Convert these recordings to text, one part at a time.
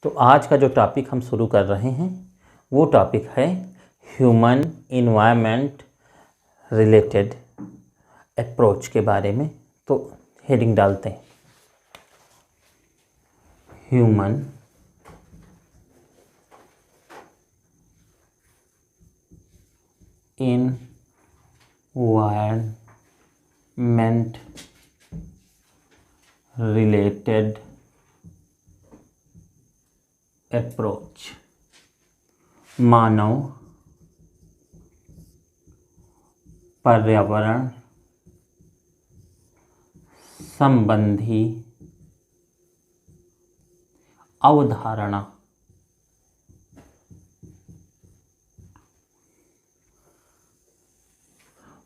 तो आज का जो टॉपिक हम शुरू कर रहे हैं वो टॉपिक है ह्यूमन इन्वायरमेंट रिलेटेड अप्रोच के बारे में। तो हेडिंग डालते हैं ह्यूमन इन्वायरमेंट रिलेटेड अप्रोच। मानव पर्यावरण संबंधी अवधारणा।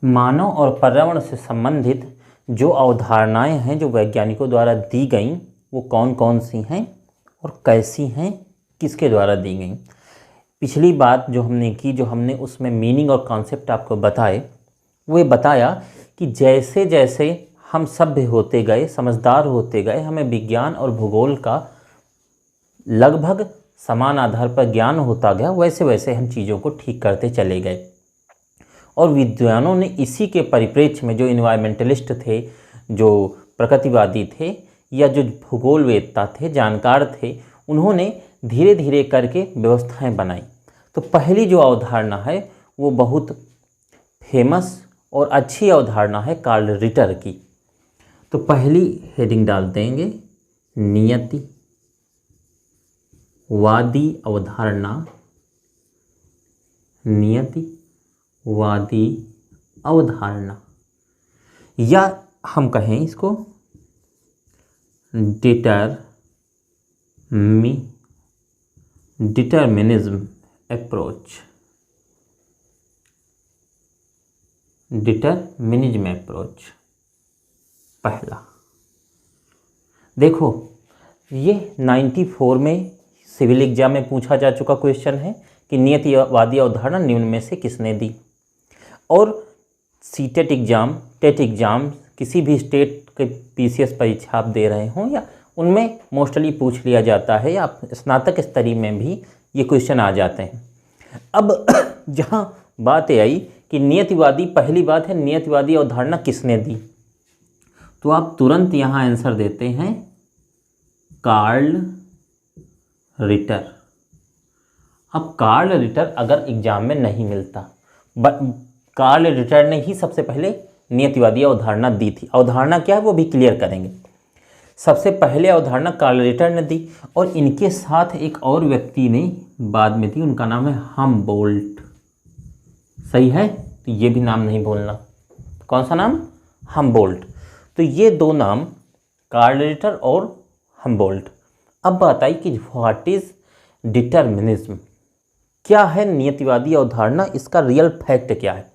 मानव और पर्यावरण से संबंधित जो अवधारणाएं हैं जो वैज्ञानिकों द्वारा दी गई वो कौन कौन सी हैं और कैसी हैं, किसके द्वारा दी गई। पिछली बात जो हमने की, जो हमने उसमें मीनिंग और कॉन्सेप्ट आपको बताए, वो ये बताया कि जैसे जैसे हम सभ्य होते गए, समझदार होते गए, हमें विज्ञान और भूगोल का लगभग समान आधार पर ज्ञान होता गया, वैसे वैसे हम चीज़ों को ठीक करते चले गए। और विद्वानों ने इसी के परिप्रेक्ष्य में जो इन्वायरमेंटलिस्ट थे, जो प्रकृतिवादी थे या जो भूगोलवेत्ता थे, जानकार थे, उन्होंने धीरे धीरे करके व्यवस्थाएं बनाई। तो पहली जो अवधारणा है वो बहुत फेमस और अच्छी अवधारणा है कार्ल रिटर की। तो पहली हेडिंग डाल देंगे नियतिवादी अवधारणा। नियतिवादी अवधारणा, या हम कहें इसको डिटरमिनिज्म अप्रोच। डिटरमिनिज्म अप्रोच पहला। देखो, ये 94 में सिविल एग्जाम में पूछा जा चुका क्वेश्चन है कि नियतिवादी अवधारणा निम्न में से किसने दी। और सीटेट एग्जाम, टेट एग्जाम, किसी भी स्टेट के पीसीएस परीक्षा आप दे रहे हों या उनमें मोस्टली पूछ लिया जाता है, या स्नातक स्तरीय में भी ये क्वेश्चन आ जाते हैं। अब जहाँ बात आई कि नियतिवादी, पहली बात है नियतिवादी अवधारणा किसने दी, तो आप तुरंत यहाँ आंसर देते हैं कार्ल रिटर। अब कार्ल रिटर अगर एग्जाम में नहीं मिलता, कार्ल रिटर ने ही सबसे पहले नियतिवादी अवधारणा दी थी। अवधारणा क्या है वो भी क्लियर करेंगे। सबसे पहले अवधारणा कार्ल रिटर ने दी, और इनके साथ एक और व्यक्ति ने बाद में दी, उनका नाम है हमबोल्ट। सही है, तो ये भी नाम नहीं भूलना। कौन सा नाम? हमबोल्ट। तो ये दो नाम, कार्ल रिटर और हमबोल्ट। अब बात आई कि व्हाट इज डिटरमिनिज्म, क्या है नियतिवादी अवधारणा, इसका रियल फैक्ट क्या है।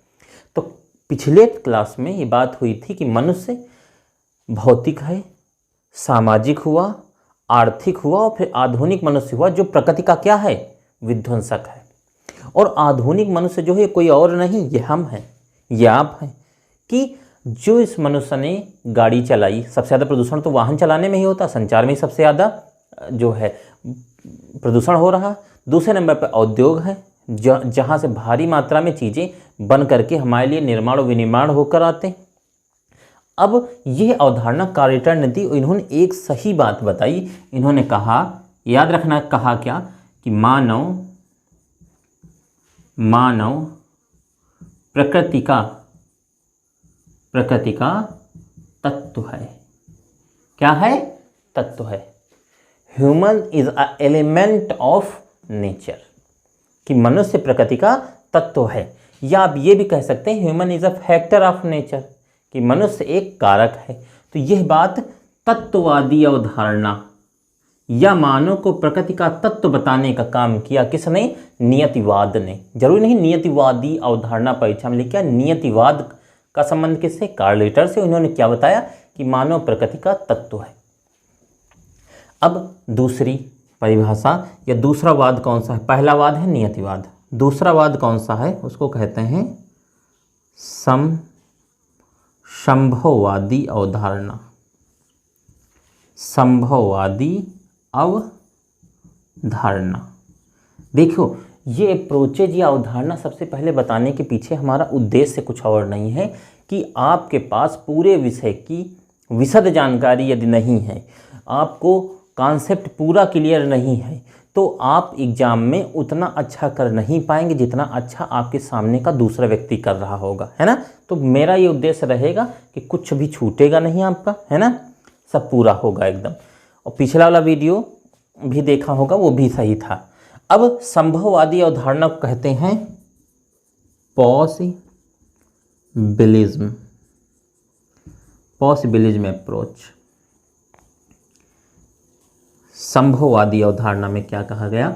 तो पिछले क्लास में ये बात हुई थी कि मनुष्य भौतिक है, सामाजिक हुआ, आर्थिक हुआ और फिर आधुनिक मनुष्य हुआ जो प्रकृति का क्या है, विध्वंसक है। और आधुनिक मनुष्य जो है कोई और नहीं, ये हम हैं, ये आप हैं। कि जो इस मनुष्य ने गाड़ी चलाई, सबसे ज़्यादा प्रदूषण तो वाहन चलाने में ही होता, संचार में ही सबसे ज़्यादा जो है प्रदूषण हो रहा। दूसरे नंबर पर उद्योग है, जहाँ से भारी मात्रा में चीज़ें बन करके हमारे लिए निर्माण और विनिर्माण होकर आते हैं। अब यह अवधारणा कार्ल रिटर ने दी। इन्होंने एक सही बात बताई। इन्होंने कहा, याद रखना, कहा क्या कि मानव प्रकृति का तत्व है। क्या है? तत्व है। Human is a element of nature, कि मनुष्य प्रकृति का तत्व है। या आप ये भी कह सकते हैं human is a factor of nature, कि मनुष्य एक कारक है। तो यह बात तत्ववादी अवधारणा या मानव को प्रकृति का तत्व बताने का काम किया किसने? नियतिवाद ने। जरूरी नहीं नियतिवादी अवधारणा परीक्षा में लिखा, नियतिवाद का संबंध किससे? कार्ल रिटर से। उन्होंने क्या बताया कि मानव प्रकृति का तत्व है। अब दूसरी परिभाषा या दूसरा वाद कौन सा है? पहला वाद है नियतिवाद, दूसरा वाद कौन सा है? उसको कहते हैं संभववादी अवधारणा। संभववादी धारणा। देखो, ये अप्रोचेज या अवधारणा सबसे पहले बताने के पीछे हमारा उद्देश्य कुछ और नहीं है कि आपके पास पूरे विषय की विशद जानकारी यदि नहीं है, आपको कॉन्सेप्ट पूरा क्लियर नहीं है, तो आप एग्ज़ाम में उतना अच्छा कर नहीं पाएंगे जितना अच्छा आपके सामने का दूसरा व्यक्ति कर रहा होगा, है ना। तो मेरा ये उद्देश्य रहेगा कि कुछ भी छूटेगा नहीं आपका, है ना, सब पूरा होगा एकदम। और पिछला वाला वीडियो भी देखा होगा, वो भी सही था। अब संभववादी अवधारणा को कहते हैं पॉसिबिलिज्म अप्रोच। संभववादी अवधारणा में क्या कहा गया?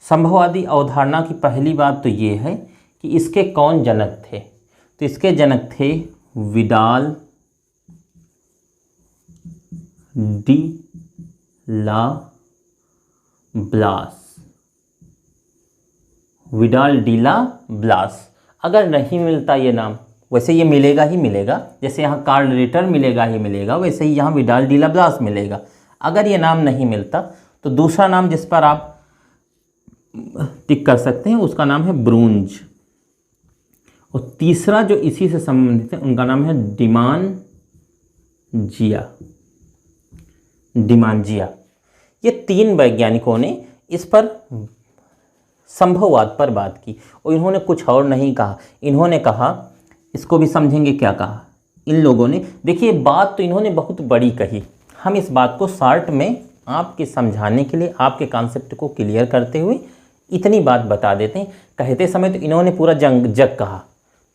संभववादी अवधारणा की पहली बात तो ये है कि इसके कौन जनक थे। तो इसके जनक थे विडाल डी ला ब्लास। विडाल डी ला ब्लास। अगर नहीं मिलता ये नाम, वैसे ये मिलेगा ही मिलेगा, जैसे यहाँ कार्ल रिटर मिलेगा ही मिलेगा, वैसे ही यहाँ विडाल डी ला ब्लास मिलेगा। अगर ये नाम नहीं मिलता तो दूसरा नाम जिस पर आप टिक कर सकते हैं उसका नाम है ब्रूंज। और तीसरा जो इसी से संबंधित है उनका नाम है डिमांजिया। ये तीन वैज्ञानिकों ने इस पर संभववाद पर बात की और इन्होंने कुछ और नहीं कहा। इन्होंने कहा, इसको भी समझेंगे क्या कहा इन लोगों ने। देखिए, बात तो इन्होंने बहुत बड़ी कही, हम इस बात को शॉर्ट में आपके समझाने के लिए, आपके कॉन्सेप्ट को क्लियर करते हुए इतनी बात बता देते हैं। कहते समय तो इन्होंने पूरा जग कहा,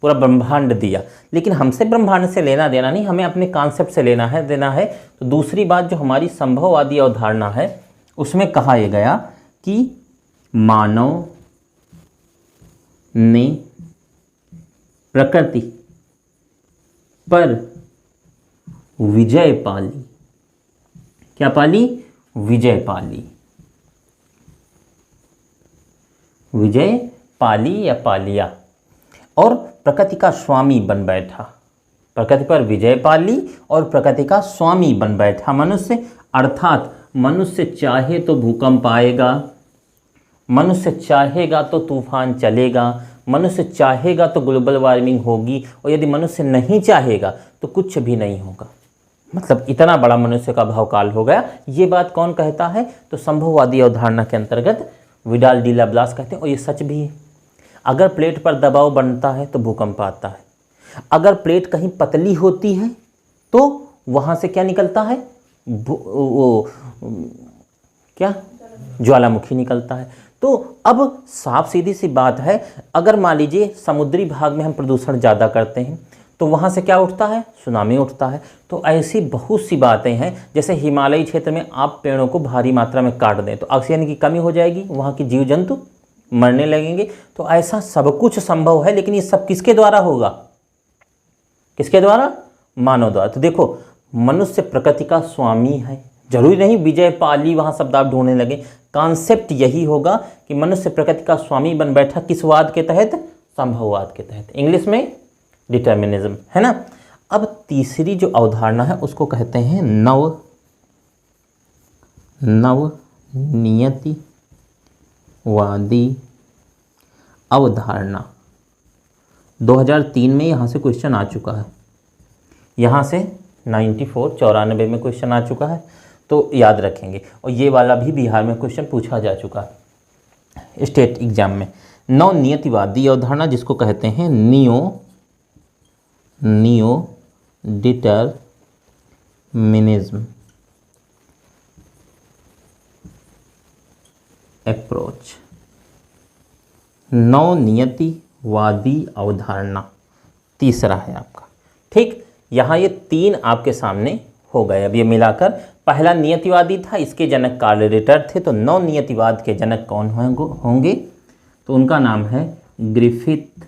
पूरा ब्रह्मांड दिया, लेकिन हमसे ब्रह्मांड से लेना देना नहीं, हमें अपने कॉन्सेप्ट से देना है। तो दूसरी बात जो हमारी संभववादी अवधारणा है उसमें कहा यह गया कि मानव ने प्रकृति पर विजय पाली। क्या पाली? विजय पाली। विजय पाली या पालिया, और प्रकृति का स्वामी बन बैठा। प्रकृति पर विजय पाली और प्रकृति का स्वामी बन बैठा मनुष्य। अर्थात मनुष्य चाहे तो भूकंप आएगा, मनुष्य चाहेगा तो तूफान चलेगा, मनुष्य चाहेगा तो ग्लोबल वार्मिंग होगी, और यदि मनुष्य नहीं चाहेगा तो कुछ भी नहीं होगा। मतलब इतना बड़ा मनुष्य का भावकाल हो गया। ये बात कौन कहता है? तो संभववादी अवधारणा के अंतर्गत विडाल डी ला ब्लास कहते हैं। और ये सच भी है। अगर प्लेट पर दबाव बनता है तो भूकंप आता है। अगर प्लेट कहीं पतली होती है तो वहाँ से क्या निकलता है? ज्वालामुखी निकलता है। तो अब साफ सीधी सी बात है, अगर मान लीजिए समुद्री भाग में हम प्रदूषण ज़्यादा करते हैं तो वहाँ से क्या उठता है? सुनामी उठता है। तो ऐसी बहुत सी बातें हैं। जैसे हिमालयी क्षेत्र में आप पेड़ों को भारी मात्रा में काट दें तो ऑक्सीजन की कमी हो जाएगी, वहाँ के जीव जंतु मरने लगेंगे। तो ऐसा सब कुछ संभव है, लेकिन ये सब किसके द्वारा होगा? किसके द्वारा? मानव द्वारा। तो देखो, मनुष्य प्रकृति का स्वामी है। जरूरी नहीं विजय पाली वहाँ शब्द आप ढूंढने लगे। कॉन्सेप्ट यही होगा कि मनुष्य प्रकृति का स्वामी बन बैठा। किस वाद के तहत? संभववाद के तहत, इंग्लिश में डिटर्मिनिज्म, है ना। अब तीसरी जो अवधारणा है उसको कहते हैं नवनियतिवादी अवधारणा। 2003 में यहाँ से क्वेश्चन आ चुका है, यहाँ से 94 में क्वेश्चन आ चुका है, तो याद रखेंगे। और ये वाला भी बिहार में क्वेश्चन पूछा जा चुका है स्टेट एग्जाम में। नवनियतिवादी अवधारणा जिसको कहते हैं नियो डिटरमिनिज्म अप्रोच। नवनियतिवादी अवधारणा तीसरा है आपका। ठीक, यहाँ ये तीन आपके सामने हो गए। अब ये मिलाकर, पहला नियतिवादी था, इसके जनक कार्ल रिटर थे। तो नवनियतिवाद के जनक कौन होंगे? तो उनका नाम है ग्रिफिथ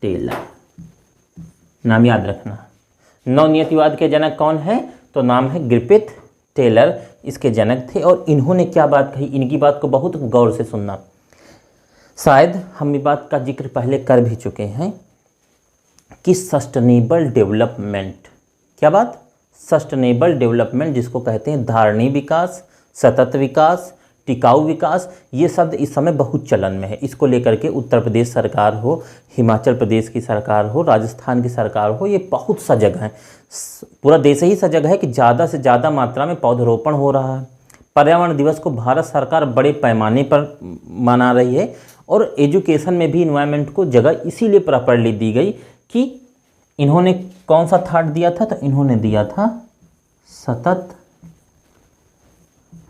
टेलर। नाम याद रखना। नवनियतिवाद के जनक कौन है? तो नाम है ग्रिफिथ टेलर, इसके जनक थे। और इन्होंने क्या बात कही? इनकी बात को बहुत गौर से सुनना। शायद हम ये बात का जिक्र पहले कर भी चुके हैं कि सस्टेनेबल डेवलपमेंट, क्या बात? सस्टेनेबल डेवलपमेंट, जिसको कहते हैं धारणीय विकास, सतत विकास, टिकाऊ विकास, ये शब्द इस समय बहुत चलन में है। इसको लेकर के उत्तर प्रदेश सरकार हो, हिमाचल प्रदेश की सरकार हो, राजस्थान की सरकार हो, ये बहुत सजग हैं। पूरा देश ही सजग है कि ज़्यादा से ज़्यादा मात्रा में पौधरोपण हो रहा है। पर्यावरण दिवस को भारत सरकार बड़े पैमाने पर मना रही है और एजुकेशन में भी इन्वायरमेंट को जगह इसीलिए प्रॉपर्ली दी गई कि इन्होंने कौन सा थॉट दिया था, तो इन्होंने दिया था सतत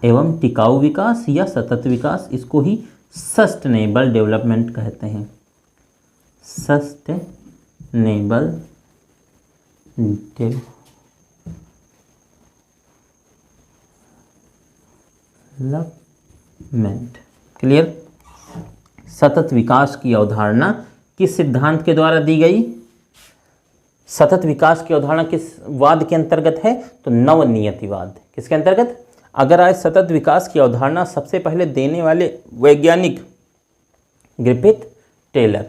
एवं टिकाऊ विकास या सतत विकास, इसको ही सस्टेनेबल डेवलपमेंट कहते हैं। Sustainable development, clear. सतत विकास की अवधारणा किस सिद्धांत के द्वारा दी गई? सतत विकास की अवधारणा किस वाद के अंतर्गत है? तो नवनियतिवाद। किसके अंतर्गत? अगर आज सतत विकास की अवधारणा सबसे पहले देने वाले वैज्ञानिक ग्रिफिथ, टेलर,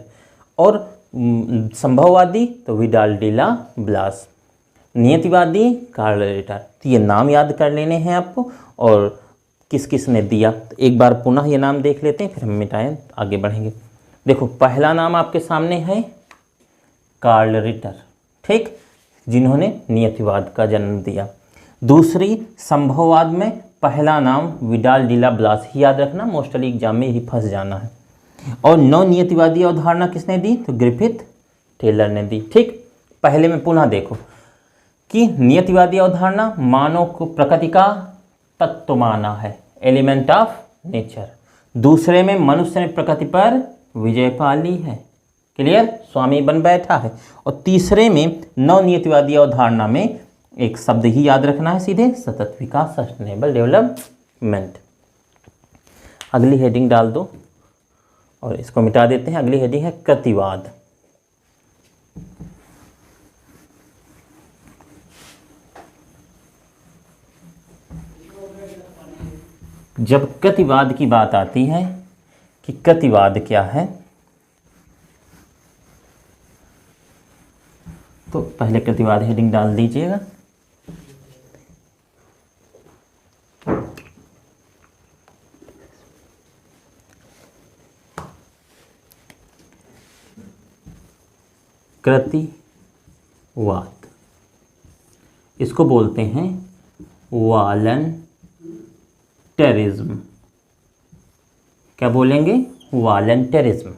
और संभववादी तो विडाल डिला ब्लास, नियतिवादी कार्ल रिटर। तो ये नाम याद कर लेने हैं आपको और किस किस ने दिया। तो एक बार पुनः ये नाम देख लेते हैं, फिर हम मिटाएं आगे बढ़ेंगे। देखो, पहला नाम आपके सामने है कार्ल रिटर, ठीक, जिन्होंने नियतिवाद का जन्म दिया। दूसरी, संभववाद में पहला नाम विडाल डिला ब्लास ही याद रखना, मोस्टली एग्जाम में ही फंस जाना है। और नवनियतिवादी अवधारणा किसने दी? तो ग्रिफिथ, टेलर ने दी, ठीक। पहले में पुनः देखो कि नियतिवादी अवधारणा मानव को प्रकृति का तत्व माना है, एलिमेंट ऑफ नेचर। दूसरे में मनुष्य ने प्रकृति पर विजय पा ली है, क्लियर, स्वामी बन बैठा है। और तीसरे में नवनियतिवादी अवधारणा में एक शब्द ही याद रखना है सीधे, सतत विकास, सस्टेनेबल डेवलपमेंट। अगली हेडिंग डाल दो और इसको मिटा देते हैं। अगली हेडिंग है कृतिवाद। जब कृतिवाद की बात आती है कि कृतिवाद क्या है, तो पहले कृतिवाद हेडिंग डाल दीजिएगा। कृतिवाद, इसको बोलते हैं वॉलंटरिज्म। क्या बोलेंगे? वॉलंटरिज्म।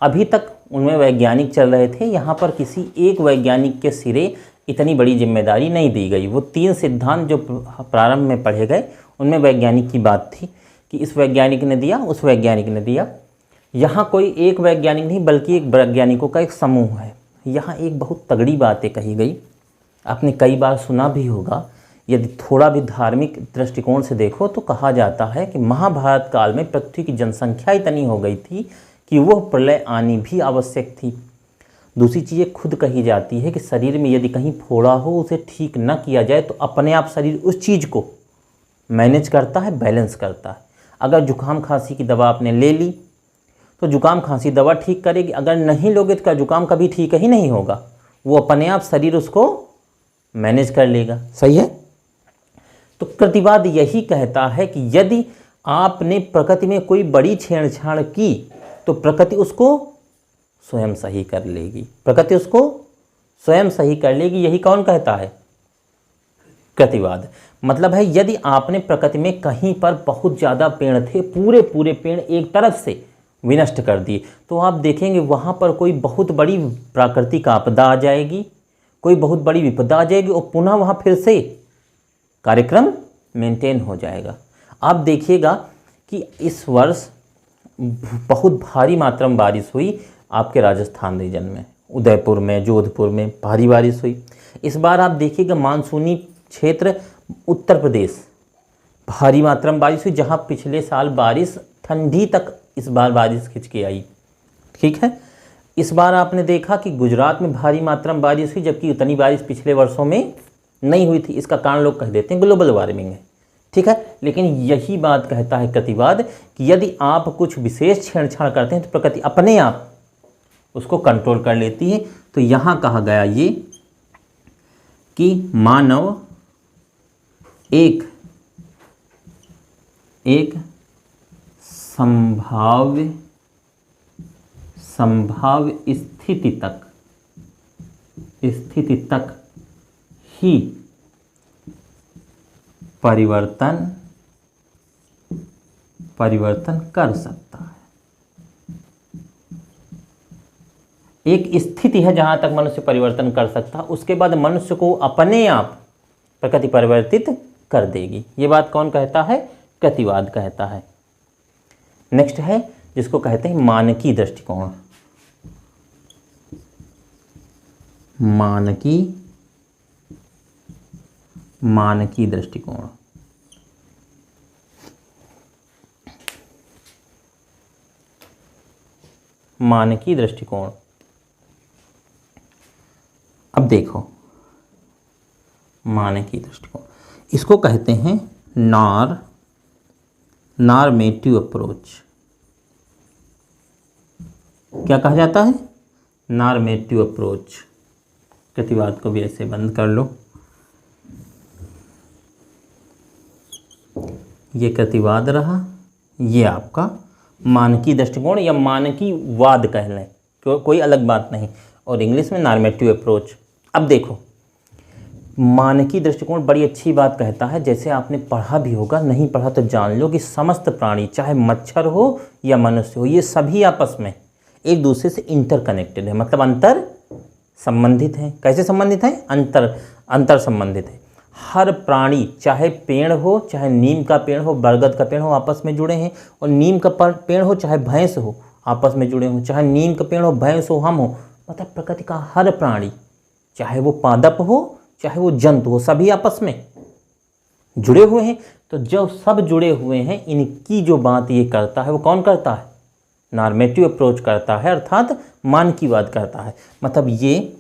अभी तक उनमें वैज्ञानिक चल रहे थे, यहाँ पर किसी एक वैज्ञानिक के सिरे इतनी बड़ी जिम्मेदारी नहीं दी गई। वो 3 सिद्धांत जो प्रारंभ में पढ़े गए उनमें वैज्ञानिक की बात थी कि इस वैज्ञानिक ने दिया, उस वैज्ञानिक ने दिया। यहाँ कोई एक वैज्ञानिक नहीं बल्कि एक वैज्ञानिकों का एक समूह है। यहाँ एक बहुत तगड़ी बातें कही गई, आपने कई बार सुना भी होगा। यदि थोड़ा भी धार्मिक दृष्टिकोण से देखो तो कहा जाता है कि महाभारत काल में पृथ्वी की जनसंख्या इतनी हो गई थी कि वह प्रलय आनी भी आवश्यक थी। दूसरी चीज़ खुद कही जाती है कि शरीर में यदि कहीं फोड़ा हो, उसे ठीक न किया जाए तो अपने आप शरीर उस चीज़ को मैनेज करता है, बैलेंस करता है। अगर जुकाम खांसी की दवा आपने ले ली तो जुकाम खांसी दवा ठीक करेगी, अगर नहीं लोगे तो जुकाम कभी ठीक ही नहीं होगा, वो अपने आप शरीर उसको मैनेज कर लेगा। सही है। तो कृतिवाद यही कहता है कि यदि आपने प्रकृति में कोई बड़ी छेड़छाड़ की तो प्रकृति उसको स्वयं सही कर लेगी, प्रकृति उसको स्वयं सही कर लेगी। यही कौन कहता है? कृतिवाद। मतलब है यदि आपने प्रकृति में कहीं पर बहुत ज़्यादा पेड़ थे, पूरे पूरे पेड़ एक तरफ से विनष्ट कर दिए, तो आप देखेंगे वहाँ पर कोई बहुत बड़ी प्राकृतिक आपदा आ जाएगी, कोई बहुत बड़ी विपदा आ जाएगी और पुनः वहाँ फिर से कार्यक्रम मेंटेन हो जाएगा। आप देखिएगा कि इस वर्ष बहुत भारी मात्रा में बारिश हुई आपके राजस्थान रीजन में, उदयपुर में, जोधपुर में भारी बारिश हुई। इस बार आप देखिएगा मानसूनी क्षेत्र उत्तर प्रदेश भारी मात्रा में बारिश हुई, जहाँ पिछले साल बारिश ठंडी तक इस बार बारिश खिंच के आई। ठीक है। इस बार आपने देखा कि गुजरात में भारी मात्रा में बारिश हुई, जबकि उतनी बारिश पिछले वर्षों में नहीं हुई थी। इसका कारण लोग कह देते हैं ग्लोबल वार्मिंग है। ठीक है। लेकिन यही बात कहता है कृतिवाद कि यदि आप कुछ विशेष छेड़छाड़ करते हैं तो प्रकृति अपने आप उसको कंट्रोल कर लेती है। तो यहाँ कहा गया ये कि मानव एक संभाव्य स्थिति तक ही परिवर्तन कर सकता है। एक स्थिति है जहां तक मनुष्य परिवर्तन कर सकता है, उसके बाद मनुष्य को अपने आप प्रकृति परिवर्तित कर देगी। ये बात कौन कहता है? कृतिवाद कहता है। नेक्स्ट है जिसको कहते हैं मानकी दृष्टिकोण। मानकी दृष्टिकोण। मानकी दृष्टिकोण। अब देखो, मानकी दृष्टिकोण इसको कहते हैं नॉर्मेटिव अप्रोच। क्या कहा जाता है? Normative approach. कृतिवाद को भी ऐसे बंद कर लो। ये कृतिवाद रहा, ये आपका मानकी दृष्टिकोण या मानकी वाद कह लें, कोई अलग बात नहीं, और इंग्लिश में नॉर्मेटिव अप्रोच। अब देखो, मानकी दृष्टिकोण बड़ी अच्छी बात कहता है, जैसे आपने पढ़ा भी होगा, नहीं पढ़ा तो जान लो कि समस्त प्राणी, चाहे मच्छर हो या मनुष्य हो, ये सभी आपस में एक दूसरे से इंटरकनेक्टेड है, मतलब अंतर संबंधित हैं। कैसे संबंधित हैं? अंतर संबंधित है। हर प्राणी, चाहे पेड़ हो, चाहे नीम का पेड़ हो, बरगद का पेड़ हो, आपस में जुड़े हैं। और नीम का पेड़ हो चाहे भैंस हो, आपस में जुड़े हो। चाहे नीम का पेड़ हो, भैंस हो, हम हो, मतलब प्रकृति का हर प्राणी, चाहे वो पादप हो चाहे वो जंतु हो, सभी आपस में जुड़े हुए हैं। तो जो सब जुड़े हुए हैं, इनकी जो बात ये करता है वो कौन करता है? नॉर्मेटिव अप्रोच करता है, अर्थात मानकीवाद करता है। मतलब ये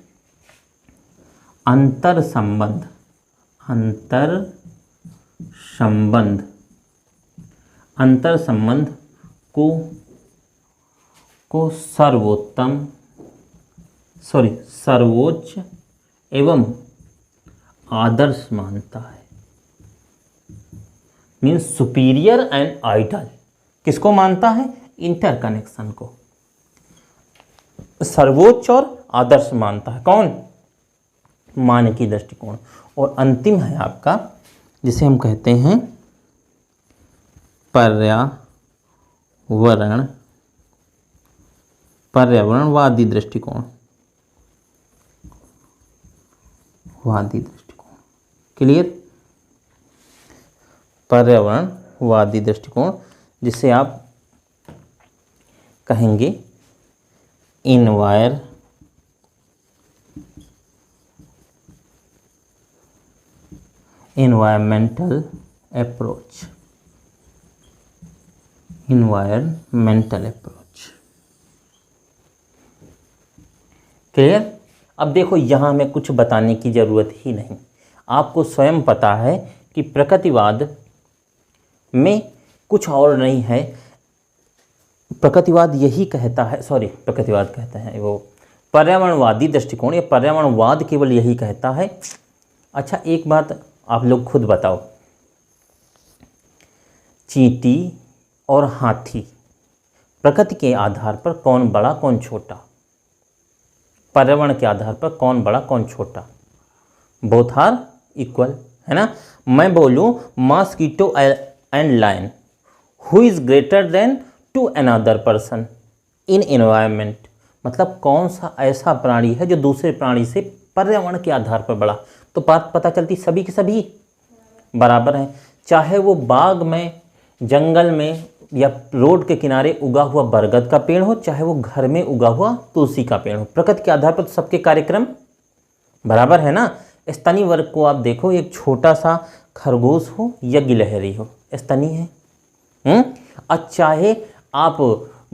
अंतर संबंध को सर्वोच्च एवं आदर्श मानता है। Means superior and idol. किसको मानता है? इंटरकनेक्शन को सर्वोच्च और आदर्श मानता है। कौन? मानकी दृष्टिकोण। और अंतिम है आपका, जिसे हम कहते हैं पर्यावरणवादी दृष्टिकोण। क्लियर? पर्यावरणवादी दृष्टिकोण, जिसे आप कहेंगे environmental approach। क्लियर? अब देखो, यहाँ हमें कुछ बताने की ज़रूरत ही नहीं, आपको स्वयं पता है कि प्रकृतिवाद में कुछ और नहीं है। प्रकृतिवाद यही कहता है, प्रकृतिवाद कहते हैं, वो पर्यावरणवादी दृष्टिकोण या पर्यावरणवाद केवल यही कहता है। अच्छा, एक बात आप लोग खुद बताओ, चींटी और हाथी प्रकृति के आधार पर कौन बड़ा कौन छोटा? पर्यावरण के आधार पर कौन बड़ा कौन छोटा? बोथ आर इक्वल, है ना? मैं बोलूँ mosquito and lion, who is greater than to another person in environment, मतलब कौन सा ऐसा प्राणी है जो दूसरे प्राणी से पर्यावरण के आधार पर बड़ा? तो बात पता चलती सभी के सभी बराबर हैं, चाहे वो बाग में, जंगल में या रोड के किनारे उगा हुआ बरगद का पेड़ हो, चाहे वो घर में उगा हुआ तुलसी का पेड़ हो। प्रकृति के आधार पर तो सबके कार्यक्रम बराबर है ना। स्तनी वर्ग को आप देखो, एक छोटा सा खरगोश हो या गिलहरी हो, स्तनी है। और चाहे आप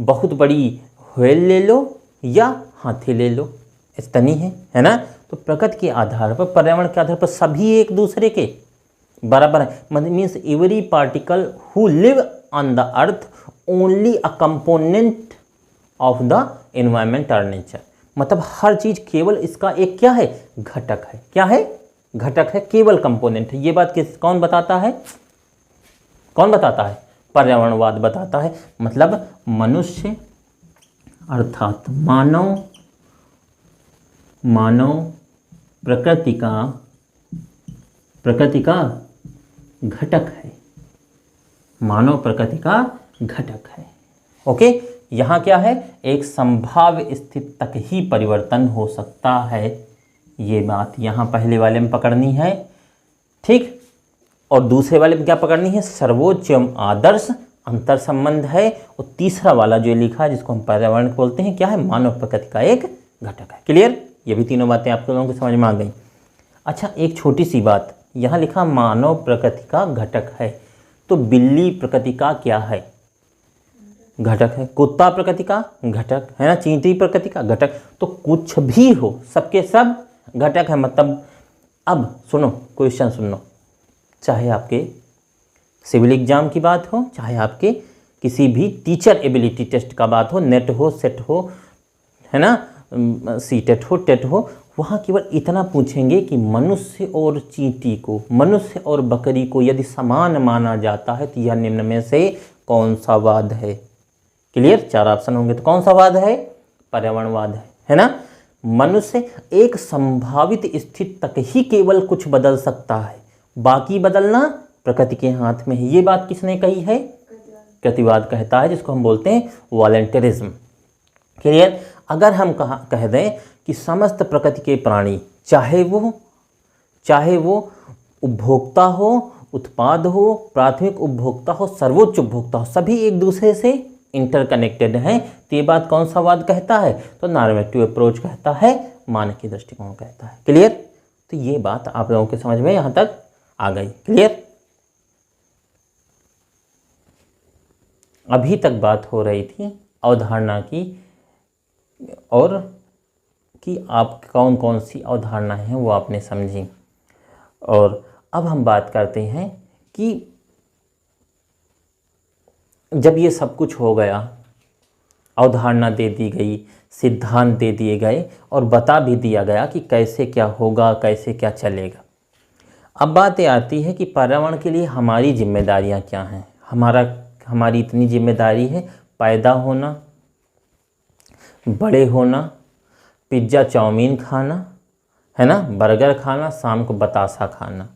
बहुत बड़ी व्हेल ले लो या हाथी ले लो, स्तनी है ना। तो प्रकृति के आधार पर, पर्यावरण के आधार पर सभी एक दूसरे के बराबर है। Means every particle who live on the earth only a component of the environment और नेचर, मतलब हर चीज केवल इसका एक क्या है? घटक है। क्या है? घटक है, केवल कंपोनेंट है। ये बात कौन बताता है? कौन बताता है? पर्यावरणवाद बताता है। मतलब मनुष्य अर्थात मानव प्रकृति का घटक है। मानव प्रकृति का घटक है। ओके, यहाँ क्या है? एक संभाव्य स्थिति तक ही परिवर्तन हो सकता है। ये बात यहाँ पहले वाले में पकड़नी है, ठीक। और दूसरे वाले में क्या पकड़नी है? सर्वोच्च एवं आदर्श अंतर संबंध है। और तीसरा वाला जो लिखा है, जिसको हम पर्यावरण बोलते हैं, क्या है? मानव प्रकृति का एक घटक है। क्लियर? ये भी तीनों बातें आप लोगों को समझ में आ गई। अच्छा, एक छोटी सी बात, यहाँ लिखा मानव प्रकृति का घटक है, तो बिल्ली प्रकृति का क्या है? घटक है। कुत्ता प्रकृति का घटक है ना, चींटी प्रकृति का घटक। तो कुछ भी हो, सबके सब घटक है। मतलब अब सुनो, क्वेश्चन सुन लो, चाहे आपके सिविल एग्जाम की बात हो, चाहे आपके किसी भी टीचर एबिलिटी टेस्ट का बात हो, नेट हो, सेट हो, है ना, सीटेट हो, टेट हो, वहाँ केवल इतना पूछेंगे कि मनुष्य और चींटी को, मनुष्य और बकरी को यदि समान माना जाता है तो यह निम्न में से कौन सा वाद है? क्लियर? 4 ऑप्शन होंगे तो कौन सा वाद है? पर्यावरणवाद है ना। मनुष्य एक संभावित स्थिति तक ही केवल कुछ बदल सकता है, बाकी बदलना प्रकृति के हाथ में है। ये बात किसने कही है? प्रतिवाद कहता है, जिसको हम बोलते हैं वॉलंटरिज्म। क्लियर? अगर हम कह दें कि समस्त प्रकृति के प्राणी, चाहे वो उपभोक्ता हो, उत्पाद हो, प्राथमिक उपभोक्ता हो, सर्वोच्च उपभोक्ता हो, सभी एक दूसरे से इंटरकनेक्टेड हैं, तो ये बात कौन सा वाद कहता है? तो नॉर्मेटिव अप्रोच कहता है, मानकीय दृष्टिकोण कहता है। क्लियर? तो ये बात आप लोगों के समझ में यहाँ तक आ गई। क्लियर? अभी तक बात हो रही थी अवधारणा की, और कि आप कौन कौन सी अवधारणाएं हैं वो आपने समझी। और अब हम बात करते हैं कि जब ये सब कुछ हो गया, अवधारणा दे दी गई, सिद्धांत दे दिए गए और बता भी दिया गया कि कैसे क्या होगा, कैसे क्या चलेगा, अब बात ये आती है कि पर्यावरण के लिए हमारी जिम्मेदारियां क्या हैं। हमारी इतनी जिम्मेदारी है, पैदा होना, बड़े होना, पिज्ज़ा चाउमीन खाना, है ना, बर्गर खाना, शाम को बतासा खाना,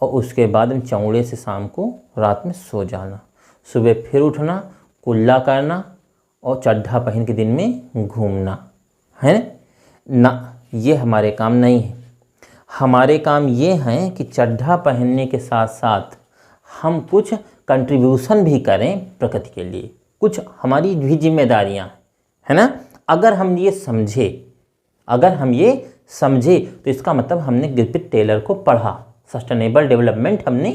और उसके बाद में चौड़े से शाम को रात में सो जाना, सुबह फिर उठना, कुल्ला करना और चड्ढा पहन के दिन में घूमना, है ना। ये हमारे काम नहीं है। हमारे काम ये हैं कि चड्ढा पहनने के साथ साथ हम कुछ कंट्रीब्यूशन भी करें प्रकृति के लिए, कुछ हमारी भी जिम्मेदारियां है ना। अगर हम ये समझे तो इसका मतलब हमने गिरपिट टेलर को पढ़ा, सस्टेनेबल डेवलपमेंट हमने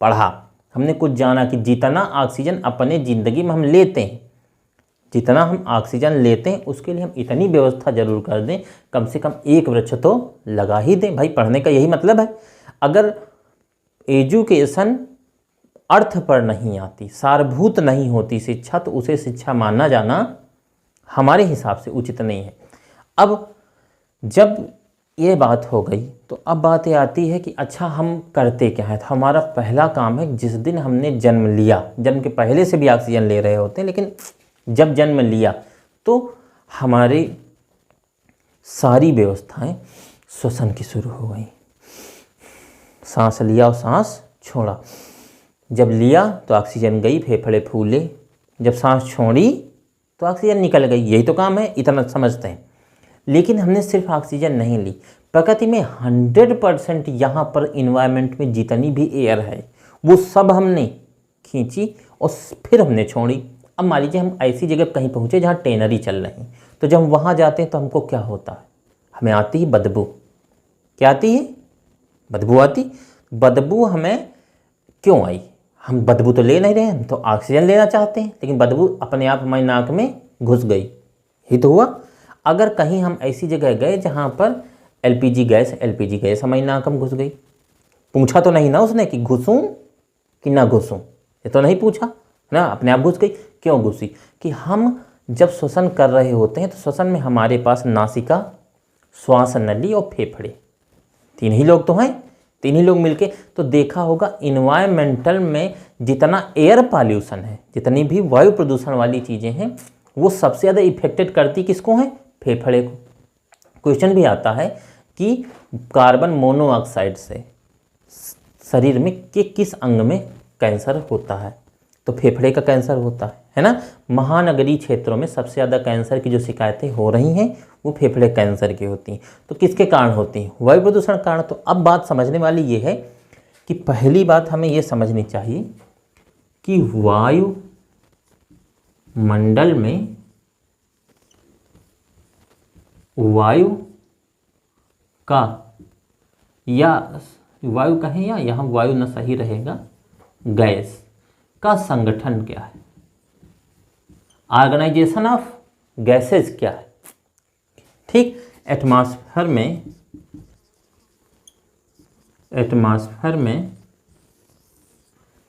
पढ़ा, हमने कुछ जाना कि जितना ऑक्सीजन अपने ज़िंदगी में हम लेते हैं, जितना हम ऑक्सीजन लेते हैं उसके लिए हम इतनी व्यवस्था जरूर कर दें, कम से कम एक वृक्ष तो लगा ही दें। भाई पढ़ने का यही मतलब है। अगर एजुकेशन अर्थ पर नहीं आती, सारभूत नहीं होती शिक्षा, तो उसे शिक्षा मानना जाना हमारे हिसाब से उचित नहीं है। अब जब ये बात हो गई तो अब बात ये आती है कि अच्छा हम करते क्या है। तो हमारा पहला काम है, जिस दिन हमने जन्म लिया, जन्म के पहले से भी ऑक्सीजन ले रहे होते हैं, लेकिन जब जन्म लिया तो हमारी सारी व्यवस्थाएं श्वसन की शुरू हो गई। सांस लिया और सांस छोड़ा, जब लिया तो ऑक्सीजन गई, फेफड़े फूले, जब सांस छोड़ी तो ऑक्सीजन निकल गई। यही तो काम है, इतना समझते हैं। लेकिन हमने सिर्फ ऑक्सीजन नहीं ली, प्रकृति में 100% यहाँ पर इन्वायरमेंट में जितनी भी एयर है वो सब हमने खींची और फिर हमने छोड़ी। अब मान लीजिए हम ऐसी जगह कहीं पहुँचे जहाँ टेनरी चल रही, तो जब हम वहाँ जाते हैं तो हमको क्या होता है, हमें आती है बदबू। क्या आती है? बदबू आती। बदबू हमें क्यों आई? हम बदबू तो ले नहीं रहे हैं, हम तो ऑक्सीजन लेना चाहते हैं, लेकिन बदबू अपने आप हमारी नाक में घुस गई, ही तो हुआ। अगर कहीं हम ऐसी जगह गए जहाँ पर एलपीजी गैस हमारी नाक में घुस गई, पूछा तो नहीं ना उसने कि घुसूं कि ना घुसूं, ये तो नहीं पूछा ना, अपने आप घुस गई। क्यों घुसी? कि हम जब श्वसन कर रहे होते हैं तो श्वसन में हमारे पास नासिका, श्वास नली और फेफड़े, तीन ही लोग तो हैं। तीन ही लोग मिलके। तो देखा होगा इन्वायरमेंटल में जितना एयर पॉल्यूशन है, जितनी भी वायु प्रदूषण वाली चीज़ें हैं, वो सबसे ज़्यादा इफेक्टेड करती किसको है? फेफड़े को। क्वेश्चन भी आता है कि कार्बन मोनोऑक्साइड से शरीर में किस अंग में कैंसर होता है? तो फेफड़े का कैंसर होता है ना। महानगरीय क्षेत्रों में सबसे ज़्यादा कैंसर की जो शिकायतें हो रही हैं वो फेफड़े कैंसर की होती हैं। तो किसके कारण होती हैं? वायु प्रदूषण कारण। तो अब बात समझने वाली ये है कि पहली बात हमें ये समझनी चाहिए कि वायु मंडल में वायु का, या वायु कहें या यहाँ वायु न सही रहेगा, गैस का संगठन क्या है? ऑर्गेनाइजेशन ऑफ गैसेस क्या है? ठीक, एटमॉस्फेयर में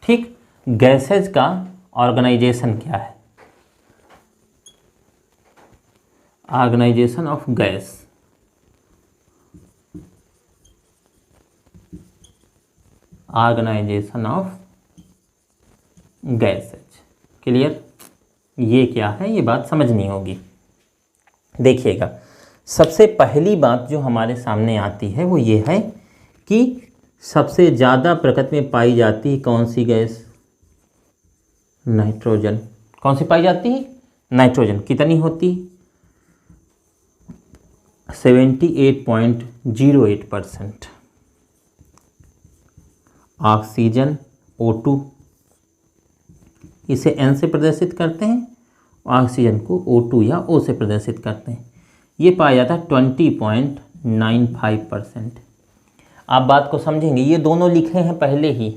ठीक गैसेज का ऑर्गेनाइजेशन क्या है? Organisation of gas, organisation of gases. Clear? ये क्या है, ये बात समझनी होगी। देखिएगा, सबसे पहली बात जो हमारे सामने आती है वो ये है कि सबसे ज़्यादा प्रकृति में पाई जाती है कौन सी गैस? नाइट्रोजन। कौन सी पाई जाती है? नाइट्रोजन। कितनी होती? 78.08%। ऑक्सीजन O2, इसे N से प्रदर्शित करते हैं, ऑक्सीजन को O2 या O से प्रदर्शित करते हैं। ये पाया जाता है 20.95%। आप बात को समझेंगे, ये दोनों लिखे हैं पहले ही,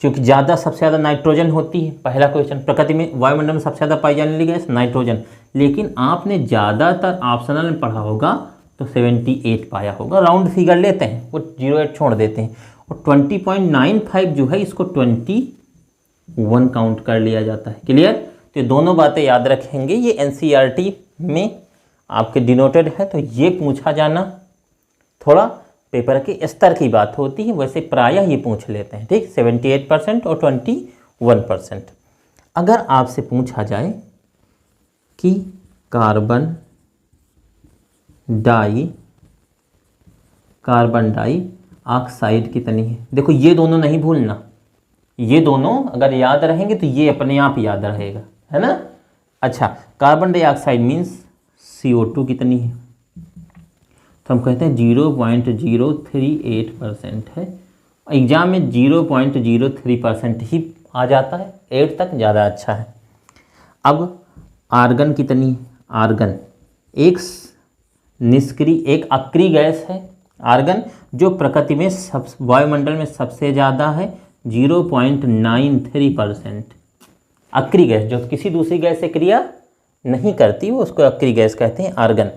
क्योंकि ज़्यादा सबसे ज़्यादा नाइट्रोजन होती है। पहला क्वेश्चन, प्रकृति में वायुमंडल में सबसे ज़्यादा पाई जाने वाली गैस नाइट्रोजन, लेकिन आपने ज़्यादातर ऑप्शनल में पढ़ा होगा तो 78 पाया होगा। राउंड फिगर लेते हैं, वो 08 छोड़ देते हैं, और 20.95 जो है इसको 21 काउंट कर लिया जाता है। क्लियर? तो ये दोनों बातें याद रखेंगे। ये NCERT में आपके डिनोटेड है, तो ये पूछा जाना थोड़ा पेपर के स्तर की बात होती है, वैसे प्रायः ये पूछ लेते हैं। ठीक, 78% और 21%। अगर आपसे पूछा जाए कि कार्बन डाई ऑक्साइड कितनी है, देखो ये दोनों नहीं भूलना, ये दोनों अगर याद रहेंगे तो ये अपने आप याद रहेगा, है ना। अच्छा, कार्बन डाइऑक्साइड मीन्स CO2 कितनी है? तो हम कहते हैं 0.038% है। एग्जाम में 0.03% ही आ जाता है, 8 तक ज़्यादा अच्छा है। अब आर्गन कितनी? आर्गन एक निष्क्रिय, एक अक्रिय गैस है आर्गन, जो प्रकृति में वायुमंडल में सबसे ज़्यादा है, 0.93%। अक्रिय गैस जो किसी दूसरी गैस से क्रिया नहीं करती, वो उसको अक्रिय गैस कहते हैं, आर्गन।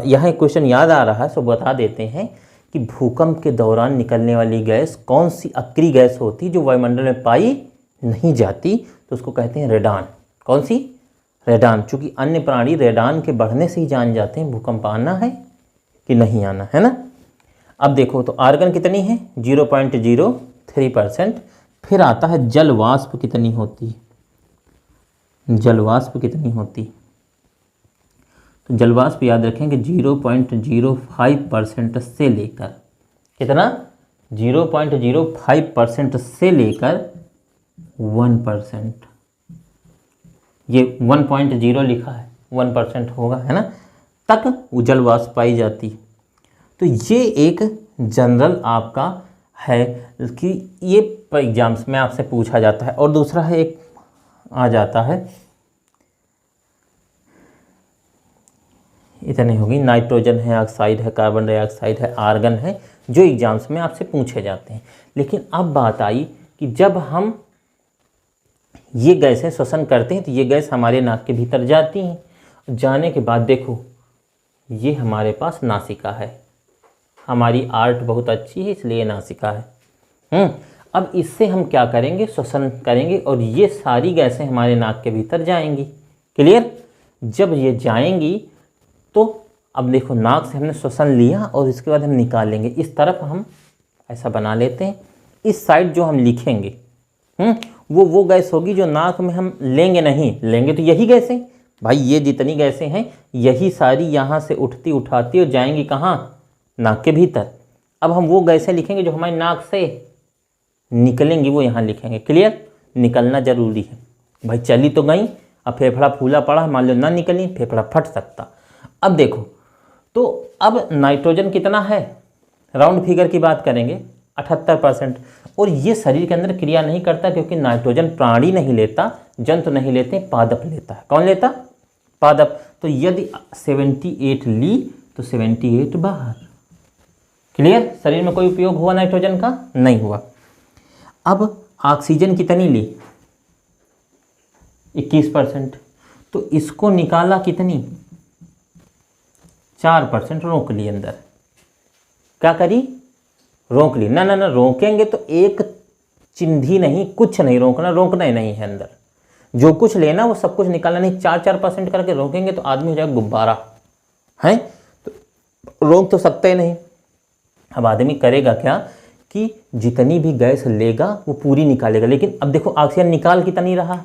यहाँ एक क्वेश्चन याद आ रहा है, सो बता देते हैं कि भूकंप के दौरान निकलने वाली गैस कौन सी अक्रिय गैस होती जो वायुमंडल में पाई नहीं जाती? तो उसको कहते हैं रेडान। कौन सी? रेडान। चूँकि अन्य प्राणी रेडान के बढ़ने से ही जान जाते हैं भूकंप आना है कि नहीं आना, है ना। अब देखो, तो आर्गन कितनी है? 0.03%। फिर आता है जल वाष्प कितनी होती है? जल वाष्प कितनी होती? तो जल वाष्प याद रखेंगे 0.05% से लेकर, कितना? 0.05% से लेकर 1%। ये 1.0 लिखा है, 1% होगा, है ना, तक जल वाष्प पाई जाती। तो ये एक जनरल आपका है कि ये एग्जाम्स में आपसे पूछा जाता है। और दूसरा है, एक आ जाता है, इतनी होगी, नाइट्रोजन है, ऑक्साइड है, कार्बन डाइऑक्साइड है, आर्गन है, जो एग्जाम्स में आपसे पूछे जाते हैं। लेकिन अब बात आई कि जब हम ये गैसें श्वसन करते हैं तो ये गैस हमारे नाक के भीतर जाती हैं। जाने के बाद देखो, ये हमारे पास नासिका है, हमारी आर्ट बहुत अच्छी है इसलिए नासिका है। अब इससे हम क्या करेंगे? श्वसन करेंगे, और ये सारी गैसें हमारे नाक के भीतर जाएंगी। क्लियर? जब ये जाएंगी तो अब देखो, नाक से हमने श्वसन लिया और इसके बाद हम निकालेंगे, इस तरफ हम ऐसा बना लेते हैं। इस साइड जो हम लिखेंगे वो गैस होगी जो नाक में हम लेंगे नहीं, लेंगे तो यही गैसें भाई, ये जितनी गैसें हैं यही सारी यहाँ से उठती उठाती और जाएंगी कहाँ, नाक के भीतर। अब हम वो गैसें लिखेंगे जो हमारी नाक से निकलेंगी, वो यहाँ लिखेंगे। क्लियर, निकलना जरूरी है भाई। चली तो गई, अब फेफड़ा फूला पड़ा, मान लो ना निकली, फेफड़ा फट सकता। अब देखो तो अब नाइट्रोजन कितना है, राउंड फिगर की बात करेंगे 78%। और ये शरीर के अंदर क्रिया नहीं करता क्योंकि नाइट्रोजन प्राणी नहीं लेता, जंतु नहीं लेते, पादप लेता है। कौन लेता, पादप। तो यदि 78 ली तो 78 बाहर। क्लियर, शरीर में कोई उपयोग हुआ नाइट्रोजन का, नहीं हुआ। अब ऑक्सीजन कितनी ली, 21%, तो इसको निकाला कितनी, 4%, रोक ली अंदर। क्या करी, रोक ली। ना ना ना, रोकेंगे तो एक चिंधी नहीं, कुछ नहीं रोकना, रोकना ही नहीं है अंदर। जो कुछ लेना वो सब कुछ निकालना नहीं। 4% करके रोकेंगे तो आदमी हो जाएगा गुब्बारा, है तो रोक तो सकते ही नहीं। अब आदमी करेगा क्या कि जितनी भी गैस लेगा वो पूरी निकालेगा। लेकिन अब देखो ऑक्सीजन निकाल कितनी रहा,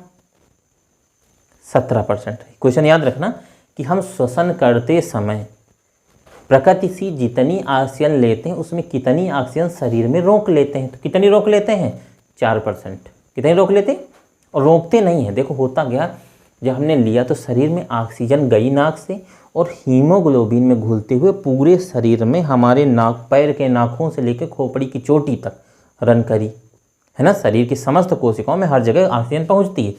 17%। क्वेश्चन याद रखना कि हम श्वसन करते समय प्रकृति से जितनी ऑक्सीजन लेते हैं उसमें कितनी ऑक्सीजन शरीर में रोक लेते हैं। तो कितनी रोक लेते हैं, 4%। कितनी रोक लेते हैं, और रोकते नहीं हैं। देखो होता गया, जब हमने लिया तो शरीर में ऑक्सीजन गई नाक से और हीमोग्लोबिन में घुलते हुए पूरे शरीर में हमारे नाक, पैर के नाखून से लेकर खोपड़ी की चोटी तक रन करी, है ना। शरीर की समस्त कोशिकाओं में हर जगह ऑक्सीजन पहुंचती है।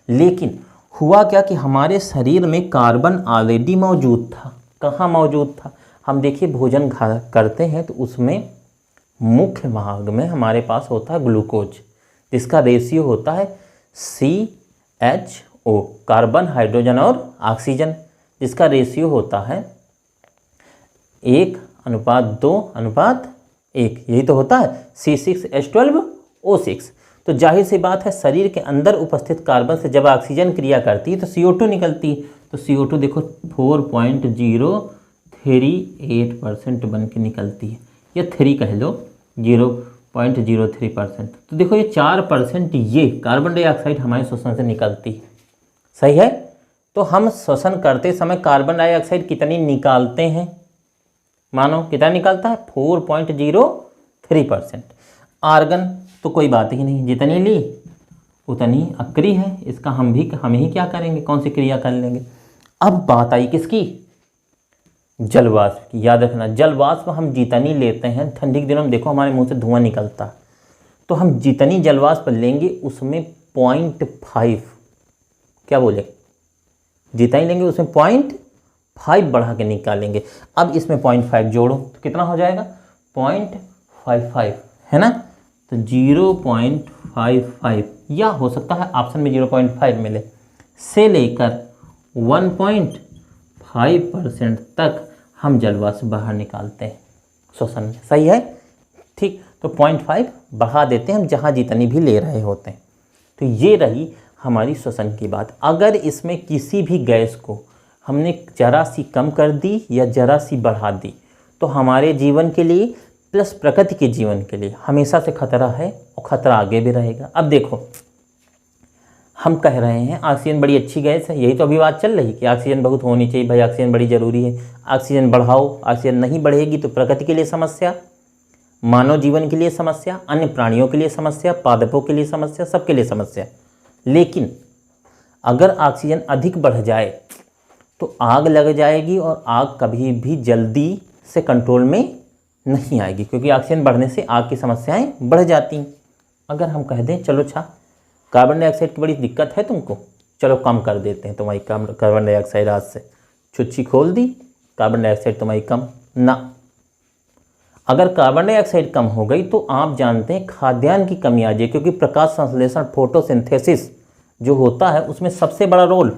लेकिन हुआ क्या कि हमारे शरीर में कार्बन ऑलरेडी मौजूद था। कहाँ मौजूद था, हम देखिए भोजन करते हैं तो उसमें मुख्य भाग में हमारे पास होता है ग्लूकोज, जिसका रेशियो होता है CHO, कार्बन, हाइड्रोजन और ऑक्सीजन, जिसका रेशियो होता है 1:2:1। यही तो होता है C6H12O6। तो जाहिर सी बात है शरीर के अंदर उपस्थित कार्बन से जब ऑक्सीजन क्रिया करती है तो CO2 निकलती है। तो CO2 देखो 4.038% बन के निकलती है, या 3 कह लो, 0.03%। तो देखो ये 4% ये कार्बन डाइऑक्साइड हमारे श्वसन से निकलती है। सही है। तो हम श्वसन करते समय कार्बन डाइऑक्साइड कितनी निकालते हैं, मानो कितना निकलता है, 4.03%। आर्गन तो कोई बात ही नहीं, जितनी ली उतनी अक्रिय है। इसका हम ही क्या करेंगे, कौन सी क्रिया कर लेंगे। अब बात आई किसकी, जलवाष्प की। याद रखना जलवाष्प हम जितनी लेते हैं, ठंडी के दिनों में देखो हमारे मुंह से धुआं निकलता है, तो हम जितनी जलवाष्प लेंगे उसमें 0.5, क्या बोले, जितना लेंगे उसमें 0.5 बढ़ा के निकालेंगे। अब इसमें 0.5 जोड़ो तो कितना हो जाएगा, 0.55, है ना। तो 0.55, या हो सकता है ऑप्शन में 0.5 मिले, से लेकर 1.5% तक हम जलवाष्प बाहर निकालते हैं श्वसन में। सही है, ठीक। तो 0.5 बढ़ा देते हैं हम जहाँ जितनी भी ले रहे होते हैं। तो ये रही हमारी श्वसन की बात। अगर इसमें किसी भी गैस को हमने जरा सी कम कर दी या जरा सी बढ़ा दी तो हमारे जीवन के लिए प्लस प्रकृति के जीवन के लिए हमेशा से खतरा है, और खतरा आगे भी रहेगा। अब देखो हम कह रहे हैं ऑक्सीजन बड़ी अच्छी गैस है, यही तो अभी बात चल रही कि ऑक्सीजन बहुत होनी चाहिए भाई, ऑक्सीजन बड़ी ज़रूरी है, ऑक्सीजन बढ़ाओ। ऑक्सीजन नहीं बढ़ेगी तो प्रकृति के लिए समस्या, मानव जीवन के लिए समस्या, अन्य प्राणियों के लिए समस्या, पादपों के लिए समस्या, सबके लिए समस्या। लेकिन अगर ऑक्सीजन अधिक बढ़ जाए तो आग लग जाएगी, और आग कभी भी जल्दी से कंट्रोल में नहीं आएगी, क्योंकि ऑक्सीजन बढ़ने से आग की समस्याएं बढ़ जाती हैं। अगर हम कह दें चलो कार्बन डाइऑक्साइड की बड़ी दिक्कत है तुमको, चलो कम कर देते हैं तुम्हारी कार्बन डाइऑक्साइड, आज से छुच्ची खोल दी, कार्बन डाइऑक्साइड तुम्हारी कम ना। अगर कार्बन डाइऑक्साइड कम हो गई तो आप जानते हैं खाद्यान्न की कमी आ जाए, क्योंकि प्रकाश संश्लेषण, फोटोसिंथेसिस जो होता है उसमें सबसे बड़ा रोल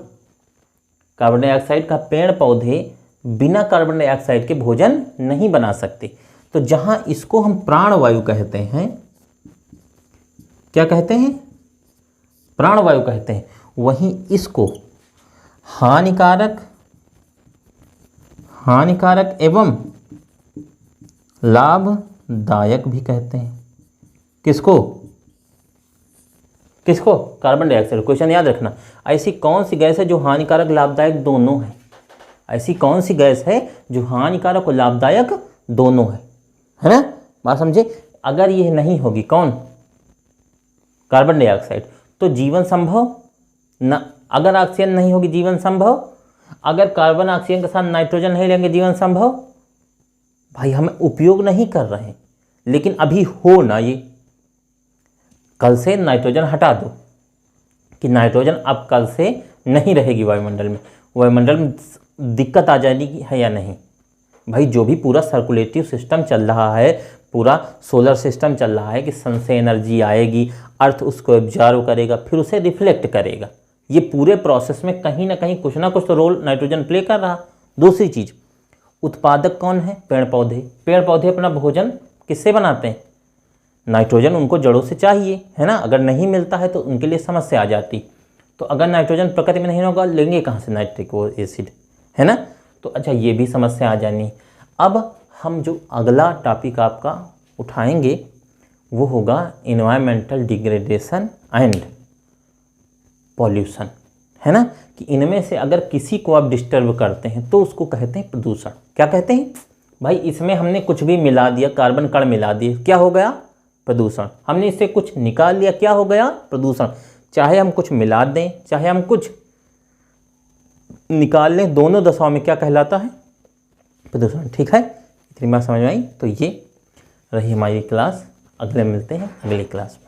कार्बन डाइऑक्साइड का। पेड़ पौधे बिना कार्बन डाइऑक्साइड के भोजन नहीं बना सकते। तो जहां इसको हम प्राणवायु कहते हैं, क्या कहते हैं, प्राणवायु कहते हैं, वहीं इसको हानिकारक एवं लाभदायक भी कहते हैं। किसको किसको? Carbon dioxide. क्वेश्चन याद रखना, ऐसी कौन सी गैस है जो हानिकारक लाभदायक दोनों है? ऐसी कौन सी गैस है जो हानिकारक और लाभदायक दोनों है ना? बात समझे? अगर ये नहीं होगी, कौन? कार्बन डाइऑक्साइड, तो जीवन संभव न। अगर ऑक्सीजन नहीं होगी, जीवन संभव। अगर कार्बन ऑक्सीजन के साथ नाइट्रोजन नहीं लेंगे, जीवन संभव। भाई हम उपयोग नहीं कर रहे हैं, लेकिन अभी हो ना, ये कल से नाइट्रोजन हटा दो कि नाइट्रोजन अब कल से नहीं रहेगी वायुमंडल में। वायुमंडल में दिक्कत आ जाएगी है या नहीं? भाई जो भी पूरा सर्कुलेटिव सिस्टम चल रहा है, पूरा सोलर सिस्टम चल रहा है कि सन से एनर्जी आएगी, अर्थ उसको एब्जॉर्व करेगा, फिर उसे रिफ्लेक्ट करेगा। ये पूरे प्रोसेस में कहीं ना कहीं कुछ ना कुछ तो रोल नाइट्रोजन प्ले कर रहा। दूसरी चीज़, उत्पादक कौन है? पेड़ पौधे। पेड़ पौधे अपना भोजन किससे बनाते हैं? नाइट्रोजन उनको जड़ों से चाहिए, है ना? अगर नहीं मिलता है तो उनके लिए समस्या आ जाती। तो अगर नाइट्रोजन प्रकृति में नहीं होगा, लेंगे कहाँ से नाइट्रिक एसिड, है ना? तो अच्छा, ये भी समस्या आ जानी। अब हम जो अगला टॉपिक आपका उठाएंगे वो होगा इन्वायरमेंटल डिग्रेडेशन एंड पॉल्यूशन, है ना? कि इनमें से अगर किसी को आप डिस्टर्ब करते हैं तो उसको कहते हैं प्रदूषण। क्या कहते हैं? भाई इसमें हमने कुछ भी मिला दिया, कार्बन कण मिला दिए, क्या हो गया? प्रदूषण। हमने इससे कुछ निकाल लिया, क्या हो गया? प्रदूषण। चाहे हम कुछ मिला दें, चाहे हम कुछ निकाल लें, दोनों दशाओं में क्या कहलाता है? प्रदूषण। ठीक है, इतनी बात समझ में आई? तो ये रही हमारी क्लास। अगले मिलते हैं अगली क्लास में।